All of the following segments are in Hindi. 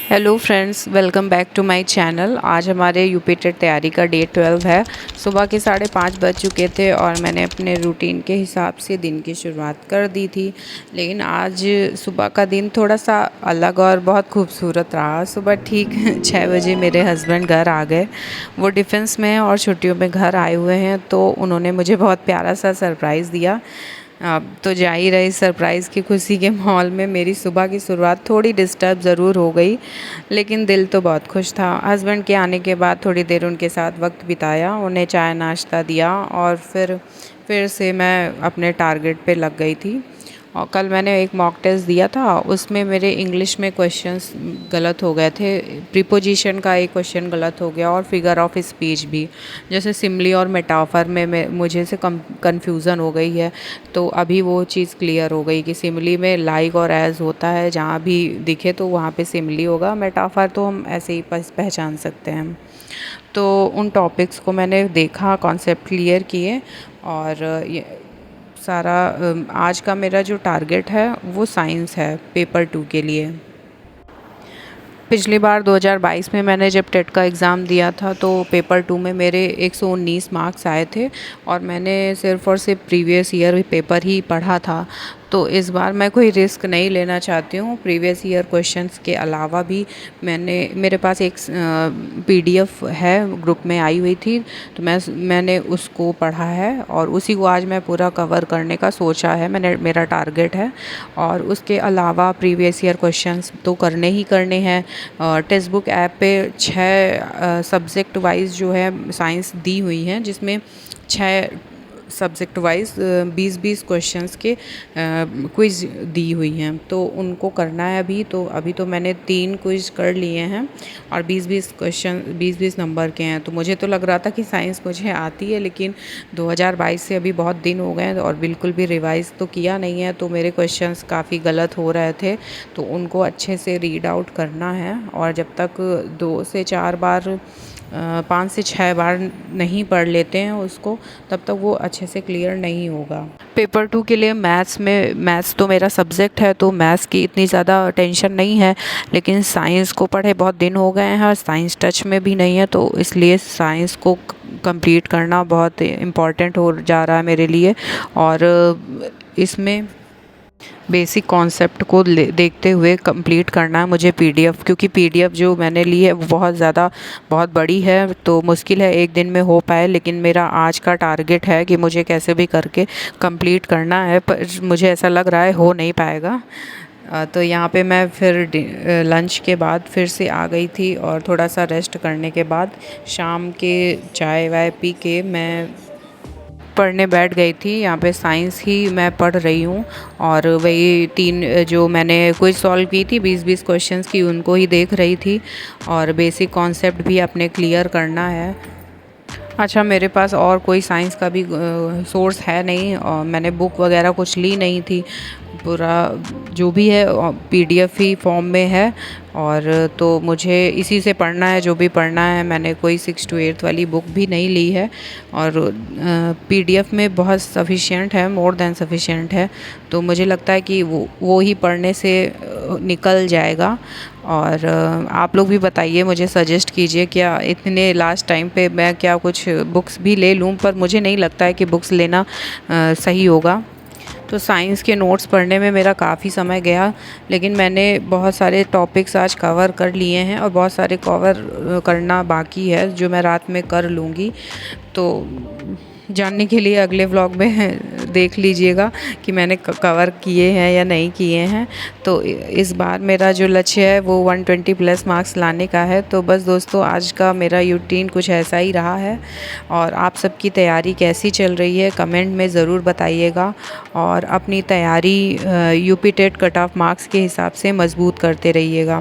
Hello friends, welcome back to my channel. आज हमारे यूपी टेट तैयारी का डे 12 है। सुबह के 5:30 बज चुके थे और मैंने अपने रूटीन के हिसाब से दिन की शुरुआत कर दी थी। लेकिन आज सुबह का दिन थोड़ा सा अलग और बहुत खूबसूरत रहा। सुबह ठीक 6 बजे मेरे हस्बैंड घर आ गए। वो डिफेंस में हैं और छुट्टियों में घर आए हुए हैं, तो उन्होंने मुझे बहुत प्यारा सा सरप्राइज़ दिया। अब तो जा ही रही सरप्राइज़ की खुशी के माहौल में मेरी सुबह की शुरुआत थोड़ी डिस्टर्ब ज़रूर हो गई, लेकिन दिल तो बहुत खुश था। हस्बैंड के आने के बाद थोड़ी देर उनके साथ वक्त बिताया, उन्हें चाय नाश्ता दिया और फिर से मैं अपने टारगेट पे लग गई थी। और कल मैंने एक मॉक टेस्ट दिया था, उसमें मेरे इंग्लिश में क्वेश्चंस गलत हो गए थे। प्रीपोजिशन का एक क्वेश्चन गलत हो गया और फिगर ऑफ स्पीच भी, जैसे सिमली और मेटाफर में मुझे से कंफ्यूजन हो गई है। तो अभी वो चीज़ क्लियर हो गई कि सिमली में लाइक और एज होता है, जहाँ भी दिखे तो वहाँ पे सिमली होगा। मेटाफर तो हम ऐसे ही पहचान सकते हैं। तो उन टॉपिक्स को मैंने देखा, कॉन्सेप्ट क्लियर किए और ये सारा आज का मेरा जो टारगेट है वो साइंस है पेपर 2 के लिए। पिछली बार 2022 में मैंने जब टेट का एग्ज़ाम दिया था तो पेपर 2 में मेरे 119 मार्क्स आए थे और मैंने सिर्फ़ और सिर्फ प्रीवियस ईयर पेपर ही पढ़ा था। तो इस बार मैं कोई रिस्क नहीं लेना चाहती हूँ। प्रीवियस ईयर क्वेश्चंस के अलावा भी मेरे पास एक पीडीएफ है, ग्रुप में आई हुई थी, तो मैंने उसको पढ़ा है और उसी को आज मैं पूरा कवर करने का सोचा है। मेरा टारगेट है। और उसके अलावा प्रीवियस ईयर क्वेश्चंस तो करने ही करने हैं। टेक्स्ट बुक ऐप पे 6 सब्जेक्ट वाइज जो है साइंस दी हुई हैं, जिसमें 6 सब्जेक्ट वाइज 20-20 क्वेश्चंस के क्विज़ दी हुई हैं, तो उनको करना है अभी तो मैंने 3 क्विज़ कर लिए हैं और 20-20 क्वेश्चन 20-20 नंबर के हैं। तो मुझे तो लग रहा था कि साइंस मुझे आती है, लेकिन 2022 से अभी बहुत दिन हो गए हैं और बिल्कुल भी रिवाइज़ तो किया नहीं है, तो मेरे क्वेश्चंस काफ़ी गलत हो रहे थे। तो उनको अच्छे से रीड आउट करना है और जब तक 2 से 4 बार 5 से 6 बार नहीं पढ़ लेते हैं उसको, तब तक वो अच्छे से क्लियर नहीं होगा। पेपर 2 के लिए मैथ्स तो मेरा सब्जेक्ट है, तो मैथ्स की इतनी ज़्यादा टेंशन नहीं है, लेकिन साइंस को पढ़े बहुत दिन हो गए हैं और साइंस टच में भी नहीं है, तो इसलिए साइंस को कंप्लीट करना बहुत इम्पॉर्टेंट हो जा रहा है मेरे लिए। और इसमें बेसिक कॉन्सेप्ट को देखते हुए कंप्लीट करना है मुझे पीडीएफ, क्योंकि पीडीएफ जो मैंने ली है वो बहुत बड़ी है, तो मुश्किल है एक दिन में हो पाए। लेकिन मेरा आज का टारगेट है कि मुझे कैसे भी करके कंप्लीट करना है, पर मुझे ऐसा लग रहा है हो नहीं पाएगा। तो यहाँ पे मैं फिर लंच के बाद फिर से आ गई थी और थोड़ा सा रेस्ट करने के बाद शाम के चाय वाय पी के मैं पढ़ने बैठ गई थी। यहाँ पे साइंस ही मैं पढ़ रही हूँ और वही 3 जो मैंने क्विज सॉल्व की थी 20-20 क्वेश्चंस की, उनको ही देख रही थी और बेसिक कॉन्सेप्ट भी अपने क्लियर करना है। अच्छा, मेरे पास और कोई साइंस का भी सोर्स है नहीं और मैंने बुक वगैरह कुछ ली नहीं थी। पूरा जो भी है पीडीएफ ही फॉर्म में है और तो मुझे इसी से पढ़ना है जो भी पढ़ना है। मैंने कोई 6 to 8 वाली बुक भी नहीं ली है और पीडीएफ में बहुत सफिशिएंट है, मोर देन सफिशिएंट है, तो मुझे लगता है कि वो ही पढ़ने से निकल जाएगा। और आप लोग भी बताइए, मुझे सजेस्ट कीजिए क्या इतने लास्ट टाइम पे मैं क्या कुछ बुक्स भी ले लूँ, पर मुझे नहीं लगता है कि बुक्स लेना सही होगा। तो साइंस के नोट्स पढ़ने में मेरा काफ़ी समय गया, लेकिन मैंने बहुत सारे टॉपिक्स आज कवर कर लिए हैं और बहुत सारे कवर करना बाकी है जो मैं रात में कर लूँगी। तो जानने के लिए अगले व्लॉग में देख लीजिएगा कि मैंने कवर किए हैं या नहीं किए हैं। तो इस बार मेरा जो लक्ष्य है वो 120 प्लस मार्क्स लाने का है। तो बस दोस्तों, आज का मेरा रूटीन कुछ ऐसा ही रहा है और आप सबकी तैयारी कैसी चल रही है कमेंट में ज़रूर बताइएगा और अपनी तैयारी UP TET cut off marks के हिसाब से मजबूत करते रहिएगा।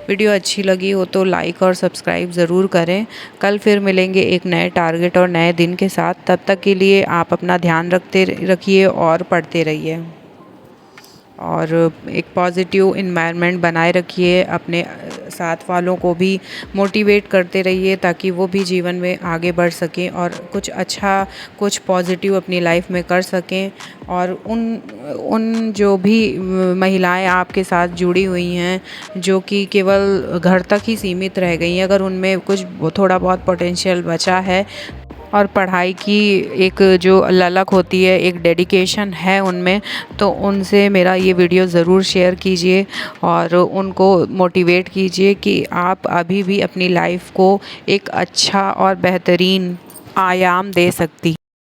वीडियो अच्छी लगी हो तो लाइक और सब्सक्राइब ज़रूर करें। कल फिर मिलेंगे एक नए टारगेट और नए दिन के साथ। तब तक के लिए आप अपना ध्यान रखिए और पढ़ते रहिए और एक पॉजिटिव इन्वायरमेंट बनाए रखिए अपने साथ वालों को भी मोटिवेट करते रहिए ताकि वो भी जीवन में आगे बढ़ सकें और कुछ अच्छा, कुछ पॉजिटिव अपनी लाइफ में कर सकें। और उन जो भी महिलाएं आपके साथ जुड़ी हुई हैं जो कि केवल घर तक ही सीमित रह गई हैं, अगर उनमें कुछ थोड़ा बहुत पोटेंशियल बचा है और पढ़ाई की एक जो ललक होती है, एक डेडिकेशन है उनमें, तो उनसे मेरा ये वीडियो ज़रूर शेयर कीजिए और उनको मोटिवेट कीजिए कि आप अभी भी अपनी लाइफ को एक अच्छा और बेहतरीन आयाम दे सकती